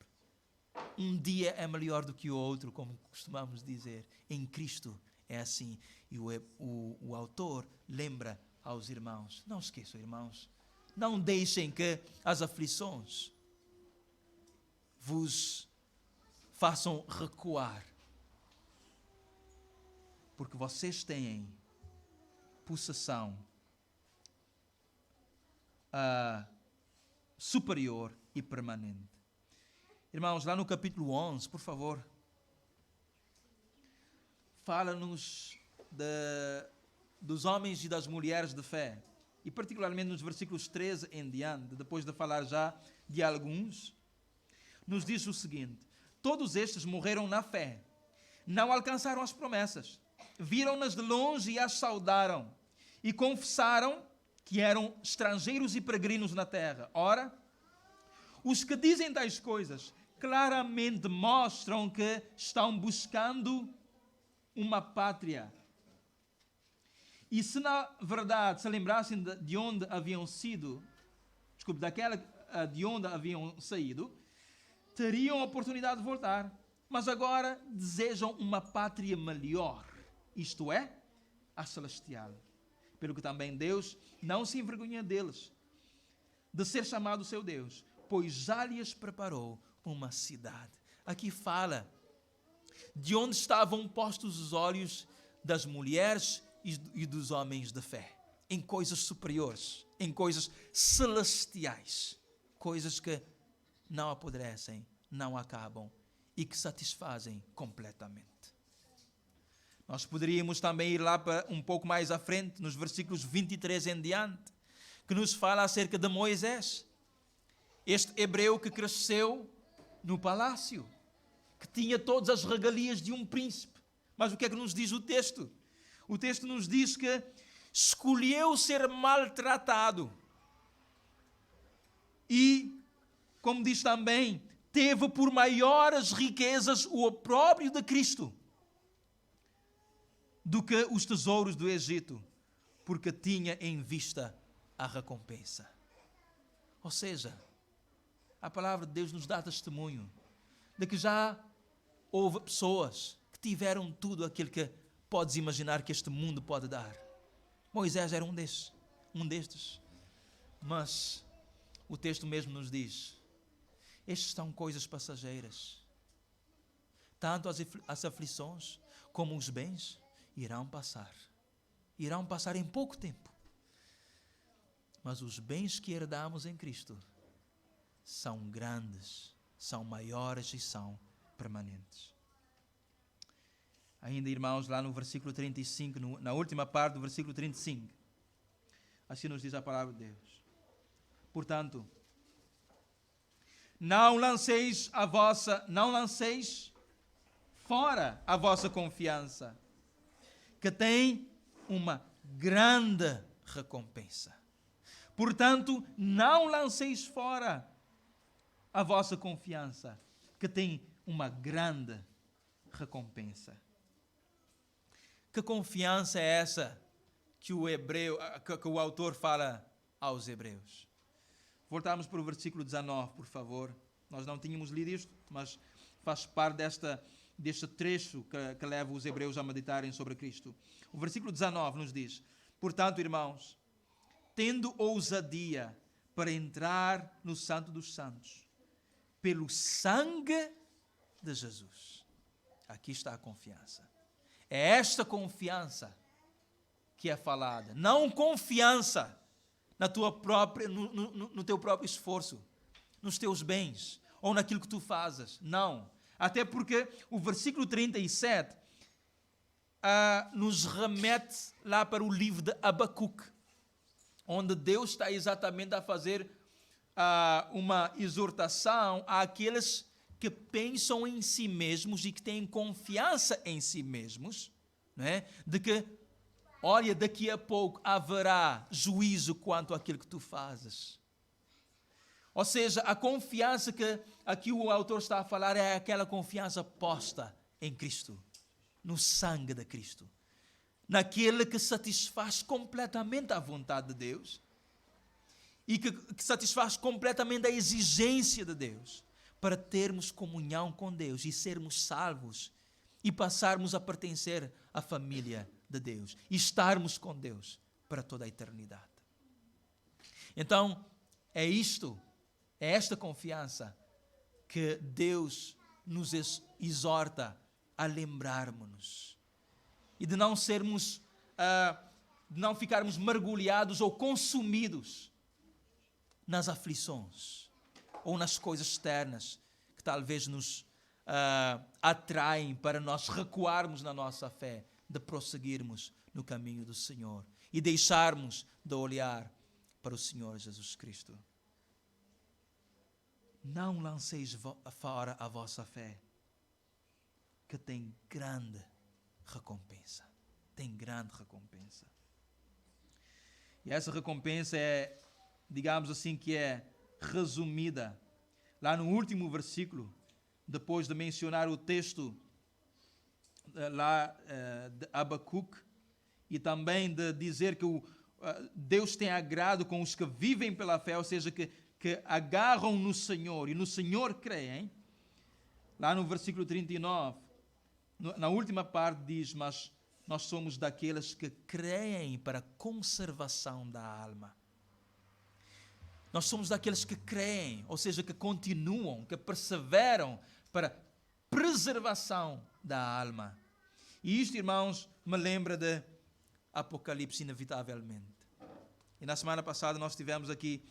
Um dia é melhor do que o outro, como costumamos dizer. Em Cristo é assim. E o autor lembra aos irmãos. Não esqueçam, irmãos. Não deixem que as aflições vos façam recuar. Porque vocês têm possessão superior e permanente. Irmãos, lá no capítulo 11, por favor, fala-nos dos homens e das mulheres de fé. E particularmente nos versículos 13 em diante, depois de falar já de alguns, nos diz o seguinte: todos estes morreram na fé, não alcançaram as promessas, viram-nas de longe e as saudaram, e confessaram que eram estrangeiros e peregrinos na terra. Ora, os que dizem tais coisas claramente mostram que estão buscando uma pátria. E se na verdade se lembrassem de onde haviam sido, daquela de onde haviam saído, teriam a oportunidade de voltar. Mas agora desejam uma pátria melhor, isto é, a celestial. Pelo que também Deus não se envergonha deles, de ser chamado seu Deus, pois já lhes preparou uma cidade. Aqui fala de onde estavam postos os olhos das mulheres e dos homens de fé. Em coisas superiores, em coisas celestiais. Coisas que não apodrecem, não acabam e que satisfazem completamente. Nós poderíamos também ir lá para um pouco mais à frente, nos versículos 23 em diante, que nos fala acerca de Moisés. Este hebreu que cresceu no palácio, que tinha todas as regalias de um príncipe. Mas o que é que nos diz o texto? O texto nos diz que escolheu ser maltratado. E, como diz também, teve por maiores riquezas o opróbrio de Cristo do que os tesouros do Egito, porque tinha em vista a recompensa. Ou seja, a palavra de Deus nos dá testemunho de que já houve pessoas que tiveram tudo aquilo que podes imaginar que este mundo pode dar. Moisés era um destes. Mas o texto mesmo nos diz: estas são coisas passageiras. Tanto as aflições como os bens irão passar. Irão passar em pouco tempo. Mas os bens que herdamos em Cristo são grandes, são maiores e são permanentes. Ainda, irmãos, lá no versículo 35, na última parte do versículo 35, assim nos diz a palavra de Deus: portanto, não lanceis fora a vossa confiança, que tem uma grande recompensa. Portanto, não lanceis fora a vossa confiança, que tem uma grande recompensa. Que confiança é essa que o autor fala aos hebreus? Voltamos para o versículo 19, por favor. Nós não tínhamos lido isto, mas faz parte deste trecho que leva os hebreus a meditarem sobre Cristo. O versículo 19 nos diz: portanto, irmãos, tendo ousadia para entrar no Santo dos Santos, pelo sangue de Jesus. Aqui está a confiança. É esta confiança que é falada. Não confiança na tua própria, no teu próprio esforço, nos teus bens ou naquilo que tu fazes. Não. Até porque o versículo 37 nos remete lá para o livro de Abacuque, onde Deus está exatamente a fazer uma exortação àqueles que pensam em si mesmos e que têm confiança em si mesmos, não é? De que, olha, daqui a pouco haverá juízo quanto àquilo que tu fazes. Ou seja, a confiança que aqui o autor está a falar é aquela confiança posta em Cristo, no sangue de Cristo, naquele que satisfaz completamente a vontade de Deus e que satisfaz completamente a exigência de Deus para termos comunhão com Deus e sermos salvos e passarmos a pertencer à família de Deus e estarmos com Deus para toda a eternidade. Então, é esta confiança que Deus nos exorta a lembrarmos-nos e de não sermos, de não ficarmos mergulhados ou consumidos nas aflições ou nas coisas externas que talvez nos atraem para nós recuarmos na nossa fé, de prosseguirmos no caminho do Senhor e deixarmos de olhar para o Senhor Jesus Cristo. Não lanceis fora a vossa fé, que tem grande recompensa. Tem grande recompensa. E essa recompensa é, digamos assim, que é resumida lá no último versículo, depois de mencionar o texto lá de Abacuque e também de dizer que Deus tem agrado com os que vivem pela fé, ou seja, que agarram no Senhor e no Senhor creem. Lá no versículo 39, na última parte diz: mas nós somos daqueles que creem para a conservação da alma. Nós somos daqueles que creem, ou seja, que continuam, que perseveram para preservação da alma. E isto, irmãos, me lembra de Apocalipse, inevitavelmente. E na semana passada nós tivemos aqui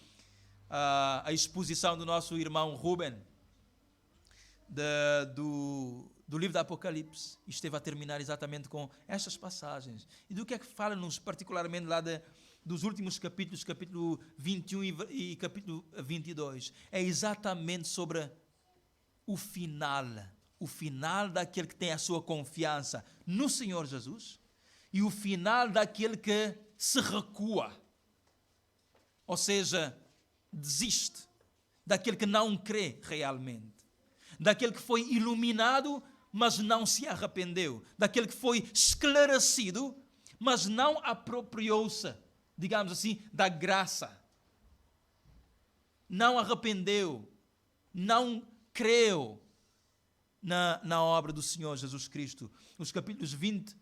a exposição do nosso irmão Ruben, do livro do Apocalipse, e esteve a terminar exatamente com estas passagens. E do que é que fala-nos particularmente lá dos últimos capítulos, capítulo 21 e capítulo 22? É exatamente sobre o final daquele que tem a sua confiança no Senhor Jesus e o final daquele que se recua, ou seja, desiste, daquele que não crê realmente, daquele que foi iluminado, mas não se arrependeu, daquele que foi esclarecido, mas não apropriou-se, digamos assim, da graça, não arrependeu, não creu na obra do Senhor Jesus Cristo. Os capítulos 20,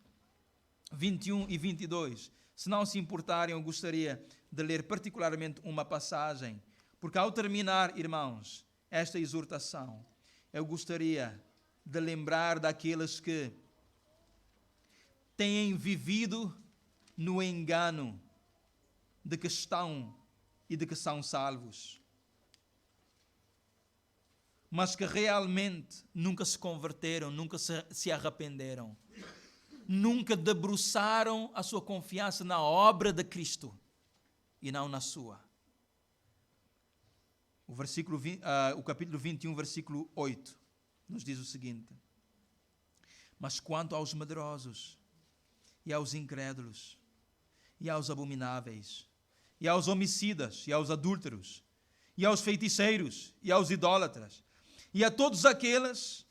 21 e 22, se não se importarem, eu gostaria de ler particularmente uma passagem, porque ao terminar, irmãos, esta exortação, eu gostaria de lembrar daqueles que têm vivido no engano de que estão e de que são salvos, mas que realmente nunca se converteram, nunca se arrependeram, nunca debruçaram a sua confiança na obra de Cristo e não na sua. O capítulo 21, versículo 8, nos diz o seguinte: mas quanto aos medrosos, e aos incrédulos, e aos abomináveis, e aos homicidas, e aos adúlteros, e aos feiticeiros, e aos idólatras, e a todos aqueles,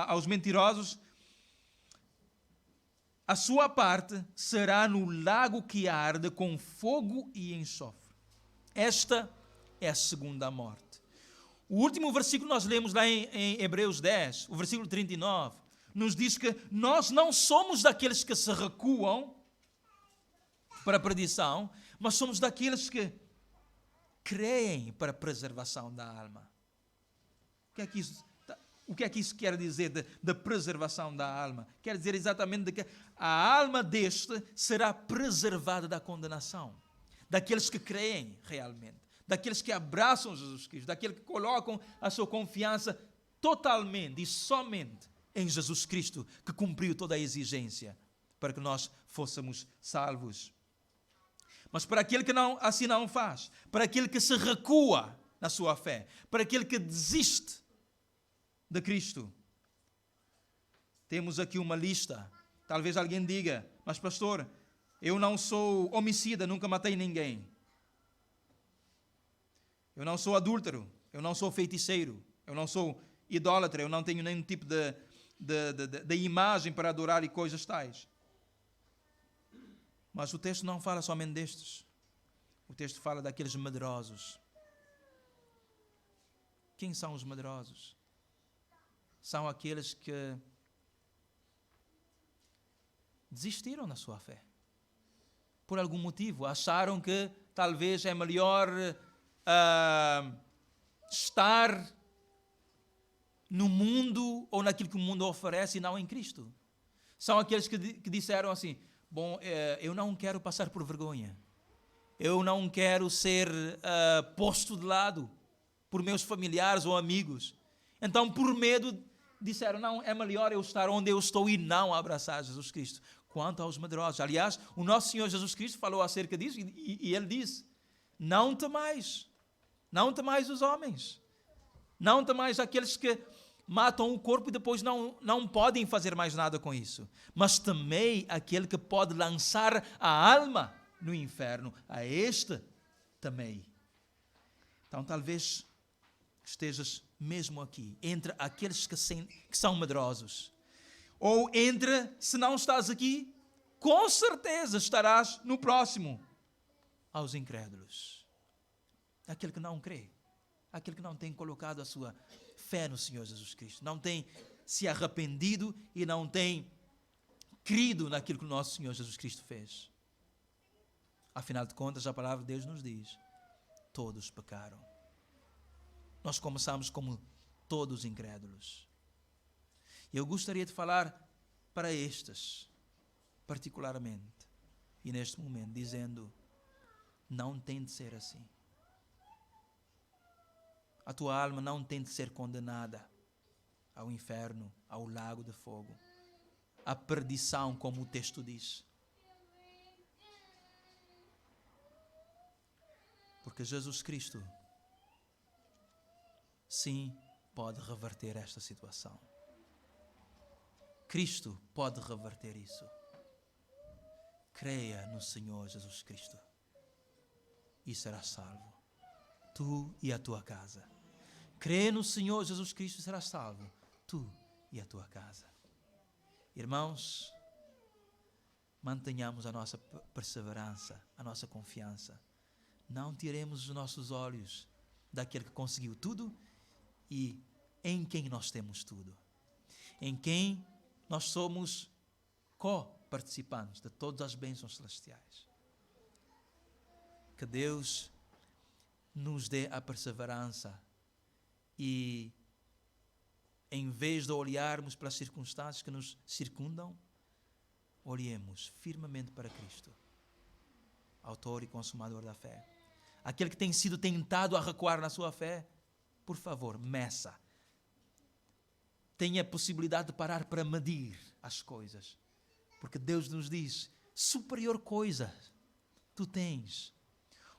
aos mentirosos, a sua parte será no lago que arde com fogo e enxofre. Esta é a segunda morte. O último versículo nós lemos lá em Hebreus 10, o versículo 39, nos diz que nós não somos daqueles que se recuam para a perdição, mas somos daqueles que creem para a preservação da alma. O que é que isso quer dizer da preservação da alma? Quer dizer exatamente de que a alma deste será preservada da condenação. Daqueles que creem realmente, daqueles que abraçam Jesus Cristo, daqueles que colocam a sua confiança totalmente e somente em Jesus Cristo, que cumpriu toda a exigência para que nós fôssemos salvos. Mas para aquele que assim não faz, para aquele que se recua na sua fé, para aquele que desiste de Cristo, temos aqui uma lista. Talvez alguém diga: mas pastor, eu não sou homicida, nunca matei ninguém. Eu não sou adúltero, eu não sou feiticeiro, eu não sou idólatra, eu não tenho nenhum tipo de imagem para adorar e coisas tais. Mas o texto não fala somente destes. O texto fala daqueles medrosos. Quem são os medrosos? São aqueles que desistiram na sua fé. Por algum motivo, acharam que talvez é melhor estar no mundo ou naquilo que o mundo oferece e não em Cristo. São aqueles que disseram assim: bom, eu não quero passar por vergonha. Eu não quero ser posto de lado por meus familiares ou amigos. Então, por medo, disseram: não, é melhor eu estar onde eu estou e não abraçar Jesus Cristo. Quanto aos medrosos, aliás, o nosso Senhor Jesus Cristo falou acerca disso e Ele disse: não temais os homens, não temais aqueles que matam o corpo e depois não podem fazer mais nada com isso, mas temei aquele que pode lançar a alma no inferno, a este temei. Então talvez estejas mesmo aqui, entre aqueles que são medrosos, ou entre, se não estás aqui, com certeza estarás no próximo, aos incrédulos, aquele que não crê, aquele que não tem colocado a sua fé no Senhor Jesus Cristo, não tem se arrependido e não tem crido naquilo que o nosso Senhor Jesus Cristo fez. Afinal de contas, a palavra de Deus nos diz: todos pecaram. Nós começamos como todos incrédulos. Eu gostaria de falar para estes, particularmente, e neste momento, dizendo: não tem de ser assim. A tua alma não tem de ser condenada ao inferno, ao lago de fogo, à perdição, como o texto diz. Porque Jesus Cristo, sim, pode reverter esta situação. Cristo pode reverter isso. Creia no Senhor Jesus Cristo e serás salvo, tu e a tua casa. Crê no Senhor Jesus Cristo e serás salvo, tu e a tua casa. Irmãos, mantenhamos a nossa perseverança, a nossa confiança. Não tiremos os nossos olhos daquele que conseguiu tudo e em quem nós temos tudo. Em quem nós somos co-participantes de todas as bênçãos celestiais. Que Deus nos dê a perseverança e, em vez de olharmos para as circunstâncias que nos circundam, olhemos firmemente para Cristo, autor e consumador da fé. Aquele que tem sido tentado a recuar na sua fé, por favor, meça. Tenha a possibilidade de parar para medir as coisas. Porque Deus nos diz: superior coisa tu tens.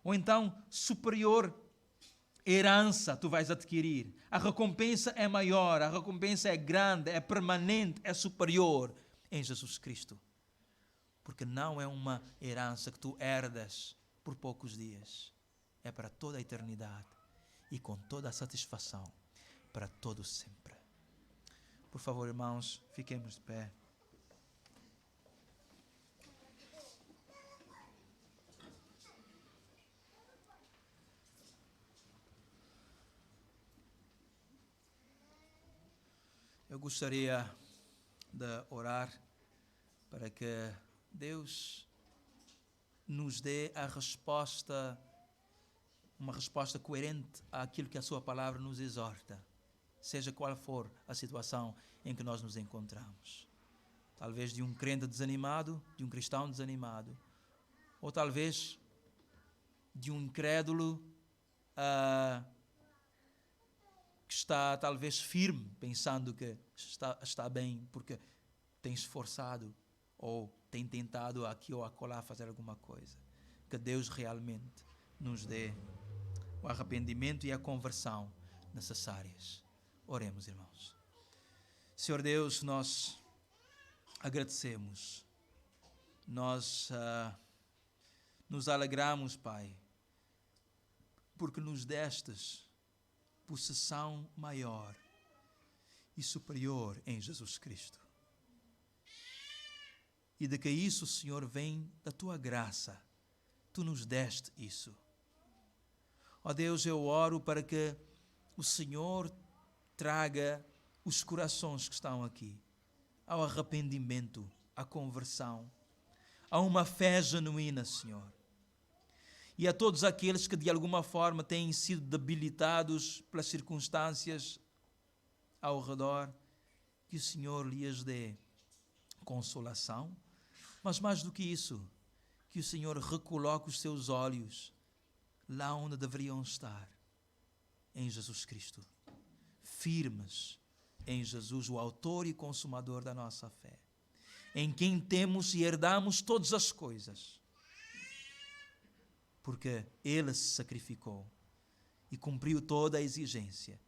Ou então, superior herança tu vais adquirir. A recompensa é maior, a recompensa é grande, é permanente, é superior em Jesus Cristo. Porque não é uma herança que tu herdas por poucos dias. É para toda a eternidade e com toda a satisfação para todo sempre. Por favor, irmãos, fiquemos de pé. Eu gostaria de orar para que Deus nos dê a resposta, uma resposta coerente àquilo que a sua palavra nos exorta, seja qual for a situação em que nós nos encontramos. Talvez de um crente desanimado, de um cristão desanimado, ou talvez de um incrédulo que está talvez firme, pensando que está bem, porque tem esforçado ou tem tentado aqui ou acolá fazer alguma coisa. Que Deus realmente nos dê o arrependimento e a conversão necessárias. Oremos, irmãos. Senhor Deus, nós agradecemos, nós nos alegramos, Pai, porque nos destes possessão maior e superior em Jesus Cristo. E de que isso, Senhor, vem da Tua graça. Tu nos deste isso. Ó Deus, eu oro para que o Senhor traga os corações que estão aqui ao arrependimento, à conversão, a uma fé genuína, Senhor. E a todos aqueles que de alguma forma têm sido debilitados pelas circunstâncias ao redor, que o Senhor lhes dê consolação, mas mais do que isso, que o Senhor recoloque os seus olhos lá onde deveriam estar, em Jesus Cristo, firmes em Jesus, o autor e consumador da nossa fé, em quem temos e herdamos todas as coisas, porque Ele se sacrificou e cumpriu toda a exigência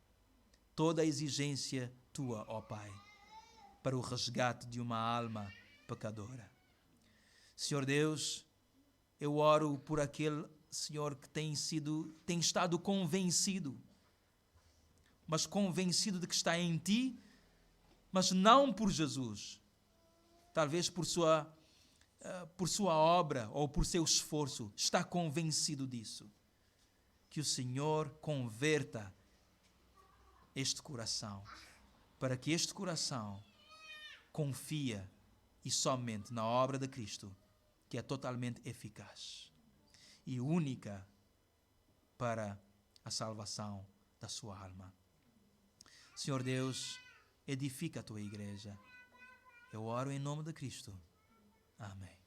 Tua, ó Pai, para o resgate de uma alma pecadora. Senhor Deus, eu oro por aquele, Senhor, que tem estado convencido, mas convencido de que está em Ti, mas não por Jesus, talvez por sua obra ou por seu esforço, está convencido disso. Que o Senhor converta este coração, para que este coração confia e somente na obra de Cristo, que é totalmente eficaz e única para a salvação da sua alma. Senhor Deus, edifica a Tua igreja. Eu oro em nome de Cristo. Amém.